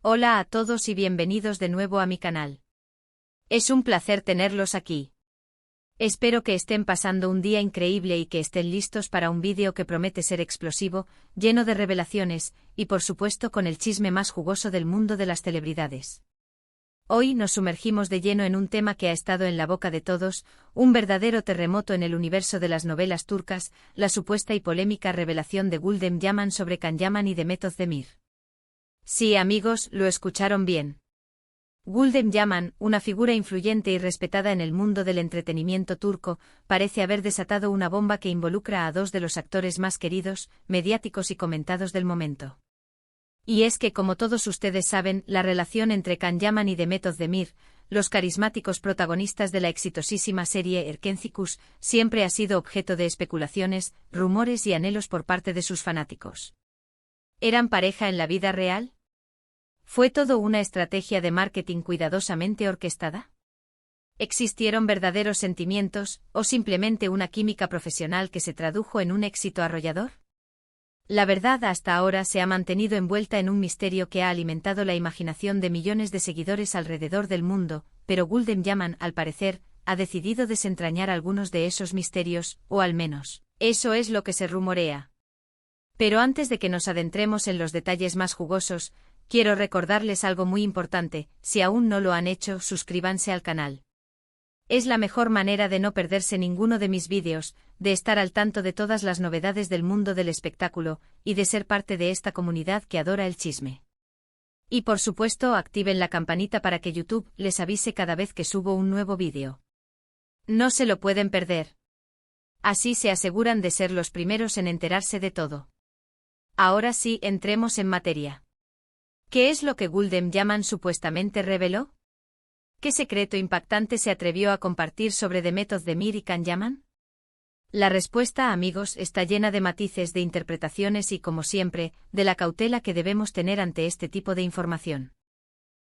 Hola a todos y bienvenidos de nuevo a mi canal. Es un placer tenerlos aquí. Espero que estén pasando un día increíble y que estén listos para un vídeo que promete ser explosivo, lleno de revelaciones, y por supuesto con el chisme más jugoso del mundo de las celebridades. Hoy nos sumergimos de lleno en un tema que ha estado en la boca de todos, un verdadero terremoto en el universo de las novelas turcas, la supuesta y polémica revelación de Gülden Yaman sobre Can Yaman y Demet Özdemir. Sí, amigos, lo escucharon bien. Gülden Yaman, una figura influyente y respetada en el mundo del entretenimiento turco, parece haber desatado una bomba que involucra a dos de los actores más queridos, mediáticos y comentados del momento. Y es que, como todos ustedes saben, la relación entre Can Yaman y Demet Özdemir, los carismáticos protagonistas de la exitosísima serie Erkenci, siempre ha sido objeto de especulaciones, rumores y anhelos por parte de sus fanáticos. ¿Eran pareja en la vida real? ¿Fue todo una estrategia de marketing cuidadosamente orquestada? ¿Existieron verdaderos sentimientos, o simplemente una química profesional que se tradujo en un éxito arrollador? La verdad hasta ahora se ha mantenido envuelta en un misterio que ha alimentado la imaginación de millones de seguidores alrededor del mundo, pero Gülden Yaman, al parecer, ha decidido desentrañar algunos de esos misterios, o al menos, eso es lo que se rumorea. Pero antes de que nos adentremos en los detalles más jugosos, quiero recordarles algo muy importante: si aún no lo han hecho, suscríbanse al canal. Es la mejor manera de no perderse ninguno de mis vídeos, de estar al tanto de todas las novedades del mundo del espectáculo, y de ser parte de esta comunidad que adora el chisme. Y por supuesto, activen la campanita para que YouTube les avise cada vez que subo un nuevo vídeo. No se lo pueden perder. Así se aseguran de ser los primeros en enterarse de todo. Ahora sí, entremos en materia. ¿Qué es lo que Gülden Yaman supuestamente reveló? ¿Qué secreto impactante se atrevió a compartir sobre Demet Özdemir y Can Yaman? La respuesta, amigos, está llena de matices, de interpretaciones y, como siempre, de la cautela que debemos tener ante este tipo de información.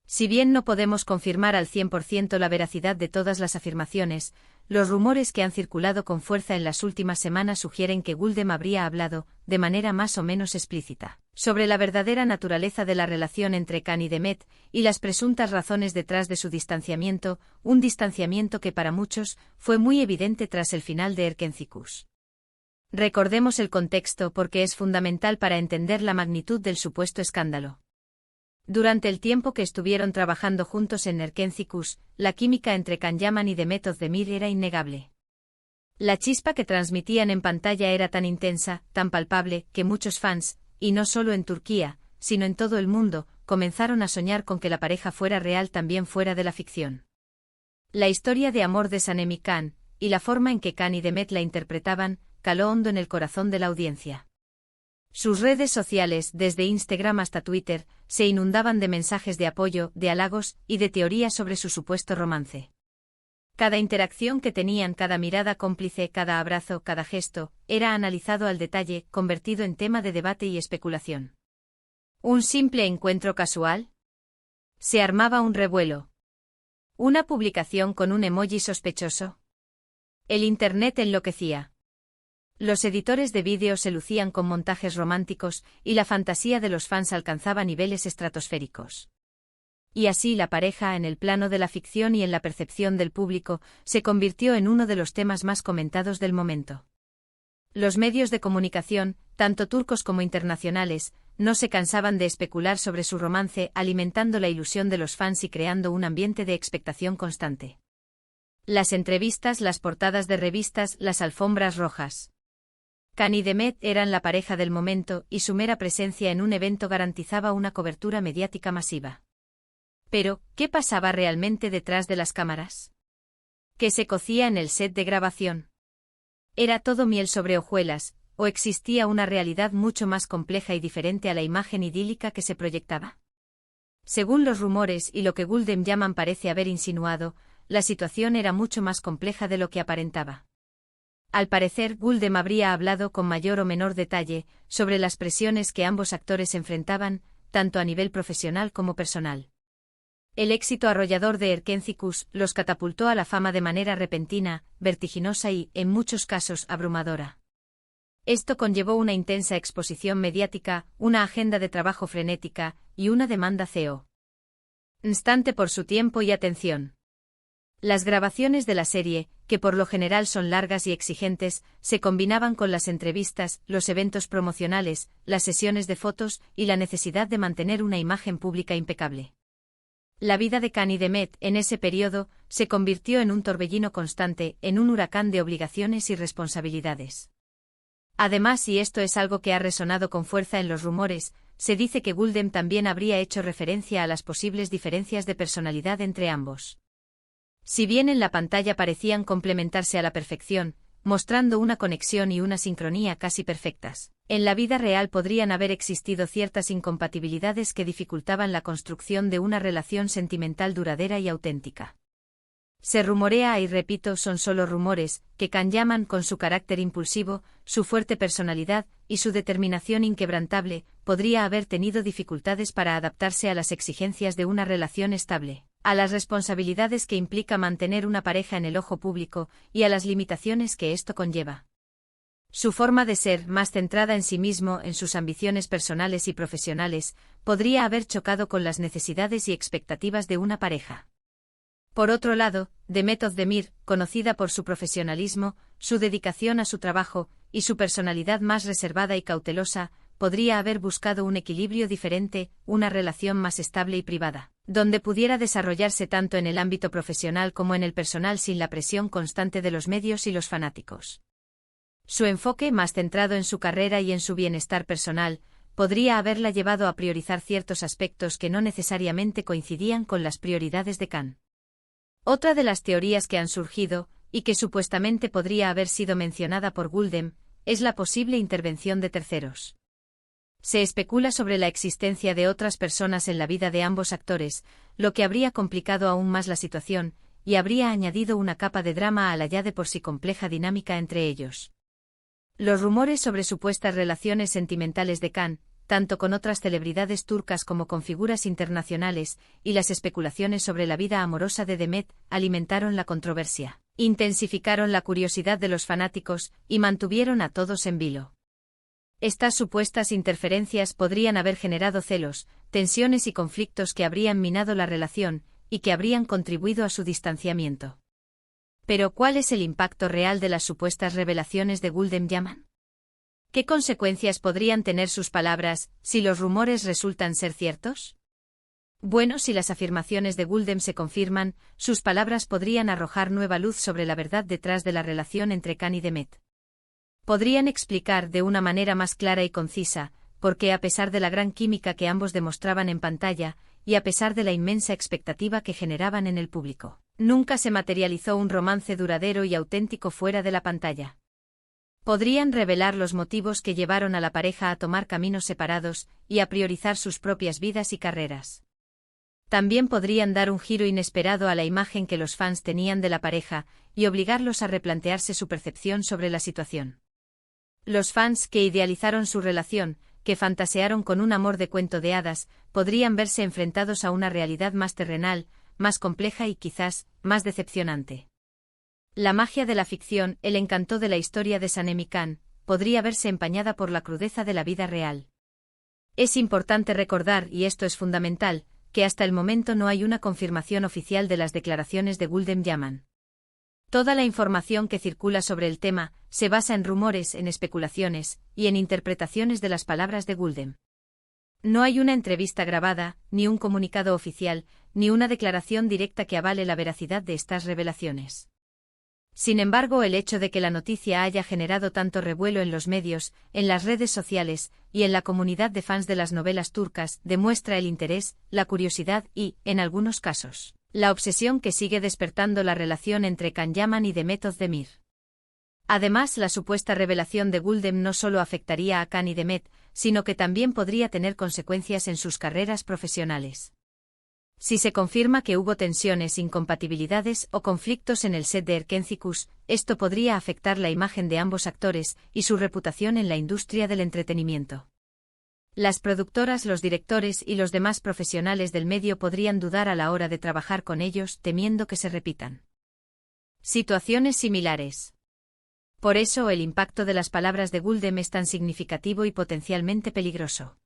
Si bien no podemos confirmar al 100% la veracidad de todas las afirmaciones, los rumores que han circulado con fuerza en las últimas semanas sugieren que Gülden habría hablado, de manera más o menos explícita, sobre la verdadera naturaleza de la relación entre Can y Demet, y las presuntas razones detrás de su distanciamiento, un distanciamiento que para muchos fue muy evidente tras el final de Erkenci. Recordemos el contexto porque es fundamental para entender la magnitud del supuesto escándalo. Durante el tiempo que estuvieron trabajando juntos en Erkenci, la química entre Can Yaman y Demet Özdemir era innegable. La chispa que transmitían en pantalla era tan intensa, tan palpable, que muchos fans, y no solo en Turquía, sino en todo el mundo, comenzaron a soñar con que la pareja fuera real también fuera de la ficción. La historia de amor de Sanem y Can, y la forma en que Can y Demet la interpretaban, caló hondo en el corazón de la audiencia. Sus redes sociales, desde Instagram hasta Twitter, se inundaban de mensajes de apoyo, de halagos y de teorías sobre su supuesto romance. Cada interacción que tenían, cada mirada cómplice, cada abrazo, cada gesto, era analizado al detalle, convertido en tema de debate y especulación. ¿Un simple encuentro casual? ¿Se armaba un revuelo? ¿Una publicación con un emoji sospechoso? El internet enloquecía. Los editores de vídeo se lucían con montajes románticos, y la fantasía de los fans alcanzaba niveles estratosféricos. Y así la pareja, en el plano de la ficción y en la percepción del público, se convirtió en uno de los temas más comentados del momento. Los medios de comunicación, tanto turcos como internacionales, no se cansaban de especular sobre su romance, alimentando la ilusión de los fans y creando un ambiente de expectación constante. Las entrevistas, las portadas de revistas, las alfombras rojas. Can y Demet eran la pareja del momento, y su mera presencia en un evento garantizaba una cobertura mediática masiva. Pero, ¿qué pasaba realmente detrás de las cámaras? ¿Qué se cocía en el set de grabación? ¿Era todo miel sobre hojuelas, o existía una realidad mucho más compleja y diferente a la imagen idílica que se proyectaba? Según los rumores y lo que Gülden Yaman parece haber insinuado, la situación era mucho más compleja de lo que aparentaba. Al parecer, Gülden habría hablado con mayor o menor detalle sobre las presiones que ambos actores enfrentaban, tanto a nivel profesional como personal. El éxito arrollador de Erkenci los catapultó a la fama de manera repentina, vertiginosa y, en muchos casos, abrumadora. Esto conllevó una intensa exposición mediática, una agenda de trabajo frenética y una demanda constante por su tiempo y atención. Las grabaciones de la serie, que por lo general son largas y exigentes, se combinaban con las entrevistas, los eventos promocionales, las sesiones de fotos y la necesidad de mantener una imagen pública impecable. La vida de Khan y de Met, en ese periodo, se convirtió en un torbellino constante, en un huracán de obligaciones y responsabilidades. Además, y esto es algo que ha resonado con fuerza en los rumores, se dice que Gulden también habría hecho referencia a las posibles diferencias de personalidad entre ambos. Si bien en la pantalla parecían complementarse a la perfección, mostrando una conexión y una sincronía casi perfectas, en la vida real podrían haber existido ciertas incompatibilidades que dificultaban la construcción de una relación sentimental duradera y auténtica. Se rumorea, y repito, son solo rumores, que Khan Yaman, con su carácter impulsivo, su fuerte personalidad y su determinación inquebrantable, podría haber tenido dificultades para adaptarse a las exigencias de una relación estable, a las responsabilidades que implica mantener una pareja en el ojo público y a las limitaciones que esto conlleva. Su forma de ser, más centrada en sí mismo, en sus ambiciones personales y profesionales, podría haber chocado con las necesidades y expectativas de una pareja. Por otro lado, Demet Özdemir, conocida por su profesionalismo, su dedicación a su trabajo y su personalidad más reservada y cautelosa, podría haber buscado un equilibrio diferente, una relación más estable y privada, donde pudiera desarrollarse tanto en el ámbito profesional como en el personal sin la presión constante de los medios y los fanáticos. Su enfoque, más centrado en su carrera y en su bienestar personal, podría haberla llevado a priorizar ciertos aspectos que no necesariamente coincidían con las prioridades de Khan. Otra de las teorías que han surgido, y que supuestamente podría haber sido mencionada por Gulden, es la posible intervención de terceros. Se especula sobre la existencia de otras personas en la vida de ambos actores, lo que habría complicado aún más la situación, y habría añadido una capa de drama a la ya de por sí compleja dinámica entre ellos. Los rumores sobre supuestas relaciones sentimentales de Khan, tanto con otras celebridades turcas como con figuras internacionales, y las especulaciones sobre la vida amorosa de Demet, alimentaron la controversia, intensificaron la curiosidad de los fanáticos, y mantuvieron a todos en vilo. Estas supuestas interferencias podrían haber generado celos, tensiones y conflictos que habrían minado la relación, y que habrían contribuido a su distanciamiento. Pero ¿cuál es el impacto real de las supuestas revelaciones de Gulden Yaman? ¿Qué consecuencias podrían tener sus palabras, si los rumores resultan ser ciertos? Bueno, si las afirmaciones de Gulden se confirman, sus palabras podrían arrojar nueva luz sobre la verdad detrás de la relación entre Khan y Demet. Podrían explicar de una manera más clara y concisa, por qué a pesar de la gran química que ambos demostraban en pantalla, y a pesar de la inmensa expectativa que generaban en el público, nunca se materializó un romance duradero y auténtico fuera de la pantalla. Podrían revelar los motivos que llevaron a la pareja a tomar caminos separados y a priorizar sus propias vidas y carreras. También podrían dar un giro inesperado a la imagen que los fans tenían de la pareja y obligarlos a replantearse su percepción sobre la situación. Los fans que idealizaron su relación, que fantasearon con un amor de cuento de hadas, podrían verse enfrentados a una realidad más terrenal, más compleja y quizás más decepcionante. La magia de la ficción, el encanto de la historia de Sanem y Khan, podría verse empañada por la crudeza de la vida real. Es importante recordar, y esto es fundamental, que hasta el momento no hay una confirmación oficial de las declaraciones de Gulden Yaman. Toda la información que circula sobre el tema se basa en rumores, en especulaciones y en interpretaciones de las palabras de Gulden. No hay una entrevista grabada, ni un comunicado oficial, ni una declaración directa que avale la veracidad de estas revelaciones. Sin embargo, el hecho de que la noticia haya generado tanto revuelo en los medios, en las redes sociales y en la comunidad de fans de las novelas turcas demuestra el interés, la curiosidad y, en algunos casos, la obsesión que sigue despertando la relación entre Khan Yaman y Demet Özdemir. Además, la supuesta revelación de Gulden no solo afectaría a Khan y Demet, sino que también podría tener consecuencias en sus carreras profesionales. Si se confirma que hubo tensiones, incompatibilidades o conflictos en el set de Erkencikus, esto podría afectar la imagen de ambos actores y su reputación en la industria del entretenimiento. Las productoras, los directores y los demás profesionales del medio podrían dudar a la hora de trabajar con ellos, temiendo que se repitan situaciones similares. Por eso el impacto de las palabras de Guldem es tan significativo y potencialmente peligroso.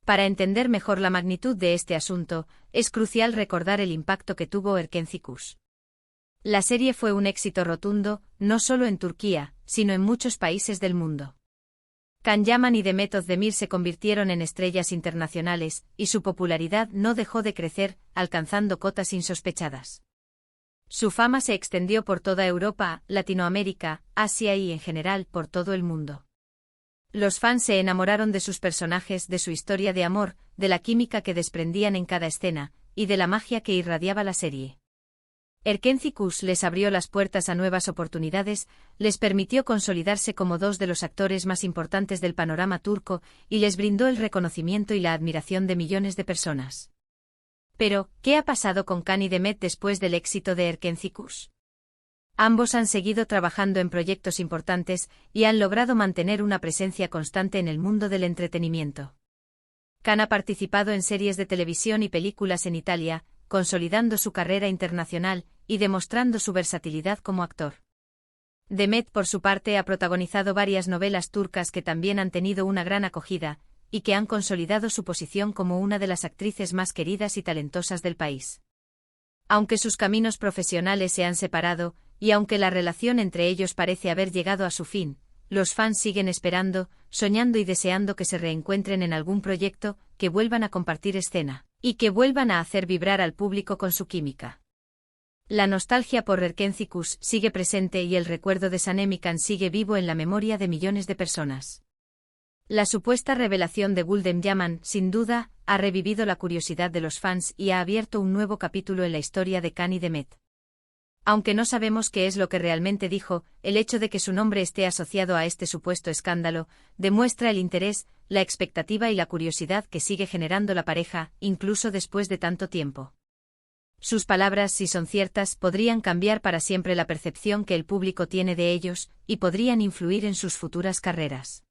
Para entender mejor la magnitud de este asunto, es crucial recordar el impacto que tuvo Erkenci Kuş. La serie fue un éxito rotundo, no solo en Turquía, sino en muchos países del mundo. Can Yaman y Demet Özdemir se convirtieron en estrellas internacionales, y su popularidad no dejó de crecer, alcanzando cotas insospechadas. Su fama se extendió por toda Europa, Latinoamérica, Asia y en general por todo el mundo. Los fans se enamoraron de sus personajes, de su historia de amor, de la química que desprendían en cada escena, y de la magia que irradiaba la serie. Erkenci Kuş les abrió las puertas a nuevas oportunidades, les permitió consolidarse como dos de los actores más importantes del panorama turco y les brindó el reconocimiento y la admiración de millones de personas. Pero, ¿qué ha pasado con Can y Demet después del éxito de Erkenci Kuş? Ambos han seguido trabajando en proyectos importantes y han logrado mantener una presencia constante en el mundo del entretenimiento. Can ha participado en series de televisión y películas en Italia, consolidando su carrera internacional y demostrando su versatilidad como actor. Demet, por su parte, ha protagonizado varias novelas turcas que también han tenido una gran acogida, y que han consolidado su posición como una de las actrices más queridas y talentosas del país. Aunque sus caminos profesionales se han separado, y aunque la relación entre ellos parece haber llegado a su fin, los fans siguen esperando, soñando y deseando que se reencuentren en algún proyecto, que vuelvan a compartir escena, y que vuelvan a hacer vibrar al público con su química. La nostalgia por Erkenci Kuş sigue presente y el recuerdo de Sanem y Can sigue vivo en la memoria de millones de personas. La supuesta revelación de Guldem Yaman, sin duda, ha revivido la curiosidad de los fans y ha abierto un nuevo capítulo en la historia de Can y Demet. Aunque no sabemos qué es lo que realmente dijo, el hecho de que su nombre esté asociado a este supuesto escándalo, demuestra el interés, la expectativa y la curiosidad que sigue generando la pareja, incluso después de tanto tiempo. Sus palabras, si son ciertas, podrían cambiar para siempre la percepción que el público tiene de ellos, y podrían influir en sus futuras carreras.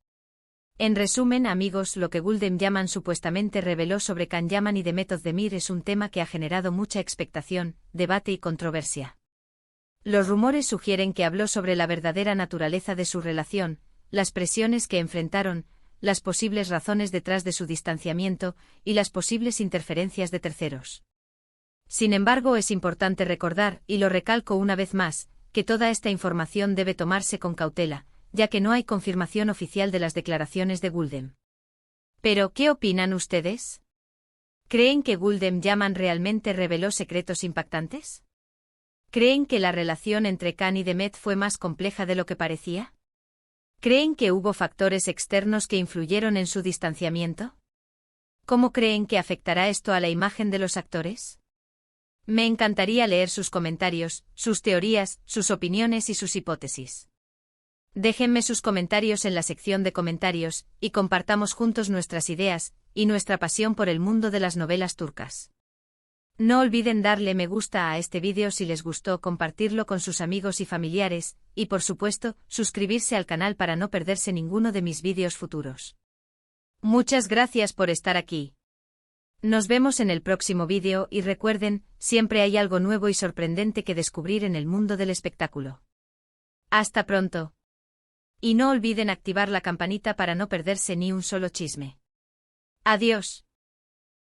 En resumen, amigos, lo que Guldem Yaman supuestamente reveló sobre Can Yaman y Demet Özdemir es un tema que ha generado mucha expectación, debate y controversia. Los rumores sugieren que habló sobre la verdadera naturaleza de su relación, las presiones que enfrentaron, las posibles razones detrás de su distanciamiento y las posibles interferencias de terceros. Sin embargo, es importante recordar, y lo recalco una vez más, que toda esta información debe tomarse con cautela, ya que no hay confirmación oficial de las declaraciones de Guldem. Pero, ¿qué opinan ustedes? ¿Creen que Guldem Yaman realmente reveló secretos impactantes? ¿Creen que la relación entre Can y Demet fue más compleja de lo que parecía? ¿Creen que hubo factores externos que influyeron en su distanciamiento? ¿Cómo creen que afectará esto a la imagen de los actores? Me encantaría leer sus comentarios, sus teorías, sus opiniones y sus hipótesis. Déjenme sus comentarios en la sección de comentarios, y compartamos juntos nuestras ideas, y nuestra pasión por el mundo de las novelas turcas. No olviden darle me gusta a este vídeo si les gustó, compartirlo con sus amigos y familiares, y por supuesto, suscribirse al canal para no perderse ninguno de mis vídeos futuros. Muchas gracias por estar aquí. Nos vemos en el próximo vídeo y recuerden, siempre hay algo nuevo y sorprendente que descubrir en el mundo del espectáculo. Hasta pronto. Y no olviden activar la campanita para no perderse ni un solo chisme. Adiós.